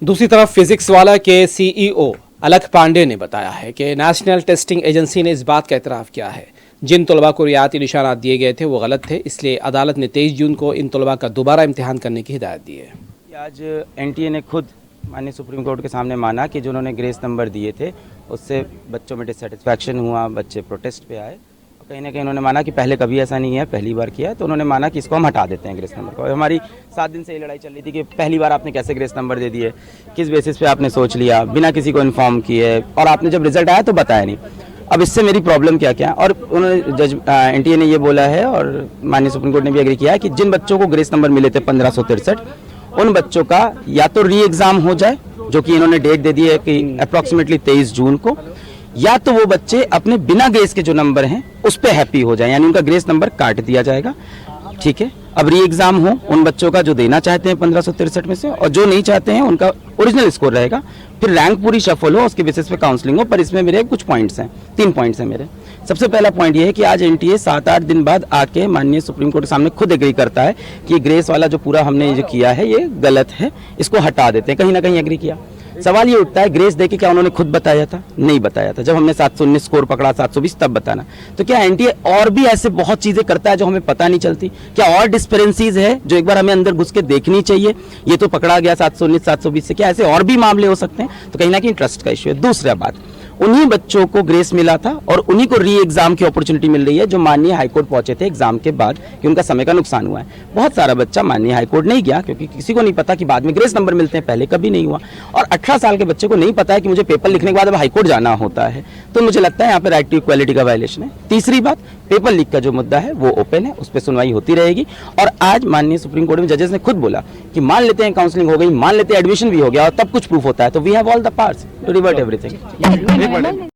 दूसरी तरफ फिजिक्स वाला के सीईओ अलख पांडे ने बताया है कि नेशनल टेस्टिंग एजेंसी ने इस बात का इतराफ़ किया है जिन तलबा को रियायती निशानात दिए गए थे वो गलत थे, इसलिए अदालत ने 23 जून को इन तलबा का दोबारा इम्तिहान करने की हिदायत दी है। आज एनटीए ने खुद माननीय सुप्रीम कोर्ट के सामने माना कि जिन्होंने ग्रेस नंबर दिए थे उससे बच्चों में डिससेटिस्फैक्शन हुआ, बच्चे प्रोटेस्ट पे आए। कहीं ना कहीं उन्होंने माना कि पहले कभी ऐसा नहीं है, पहली बार किया है, तो उन्होंने माना कि इसको हम हटा देते हैं ग्रेस नंबर को। हमारी 7 दिन से ये लड़ाई चल रही थी कि पहली बार आपने कैसे ग्रेस नंबर दे दिए, किस बेसिस पे आपने सोच लिया, बिना किसी को इन्फॉर्म किए, और आपने जब रिजल्ट आया तो बताया नहीं। अब इससे मेरी प्रॉब्लम क्या क्या है, और उन्होंने जज एनटीए ने ये बोला है और माननीय सुप्रीम कोर्ट ने भी एग्री किया है कि जिन बच्चों को ग्रेस नंबर मिले थे 1563, उन बच्चों का या तो री एग्ज़ाम हो जाए, जो कि इन्होंने डेट दे दी है कि अप्रॉक्सीमेटली 23 जून को, या तो वो बच्चे अपने बिना ग्रेस के जो नंबर हैं उस पर हैप्पी हो जाए, यानी उनका ग्रेस नंबर काट दिया जाएगा। ठीक है, अब री एग्ज़ाम हो उन बच्चों का जो देना चाहते हैं 1563 में से, और जो नहीं चाहते हैं उनका ओरिजिनल स्कोर रहेगा। फिर रैंक पूरी शफल हो, उसके बेसिस पे काउंसलिंग हो। पर इसमें मेरे कुछ पॉइंट्स हैं, 3 पॉइंट्स हैं मेरे। सबसे पहला पॉइंट ये है कि आज एनटीए 7-8 दिन बाद आके माननीय सुप्रीम कोर्ट के सामने खुद एग्री करता है कि ग्रेस वाला जो पूरा हमने जो किया है ये गलत है, इसको हटा देते हैं। कहीं ना कहीं एग्री किया। सवाल ये उठता है, ग्रेस देके क्या उन्होंने खुद बताया था? नहीं बताया था। जब हमने 719 स्कोर पकड़ा, 720 तब बताना। तो क्या एनटीए और भी ऐसे बहुत चीजें करता है जो हमें पता नहीं चलती? क्या और डिस्पेरेंसीज है जो एक बार हमें अंदर घुस के देखनी चाहिए? ये तो पकड़ा गया 719 720 से, क्या ऐसे और भी मामले हो सकते हैं? तो कहीं ना कहीं ट्रस्ट का इश्यू है। दूसरा बात, उन्हीं बच्चों को ग्रेस मिला था और उन्हीं को री एग्जाम की अपॉर्चुनिटी मिल रही है जो माननीय हाईकोर्ट पहुंचे थे एग्जाम के बाद कि उनका समय का नुकसान हुआ है। बहुत सारा बच्चा माननीय हाईकोर्ट नहीं गया क्योंकि किसी को नहीं पता कि बाद में ग्रेस नंबर मिलते हैं, पहले कभी नहीं हुआ। और 18 साल के बच्चे को नहीं पता है कि मुझे पेपर लिखने के बाद अब हाईकोर्ट जाना होता है। तो मुझे लगता है यहाँ पे राइट टू इक्वालिटी का वायलेशन है। तीसरी बात, पेपर लीक का जो मुद्दा है वो ओपन है, उस पर सुनवाई होती रहेगी। और आज माननीय सुप्रीम कोर्ट में जजेस ने खुद बोला कि मान लेते हैं काउंसलिंग हो गई, मान लेते हैं एडमिशन भी हो गया और तब कुछ प्रूफ होता है तो we have all the powers to revert everything.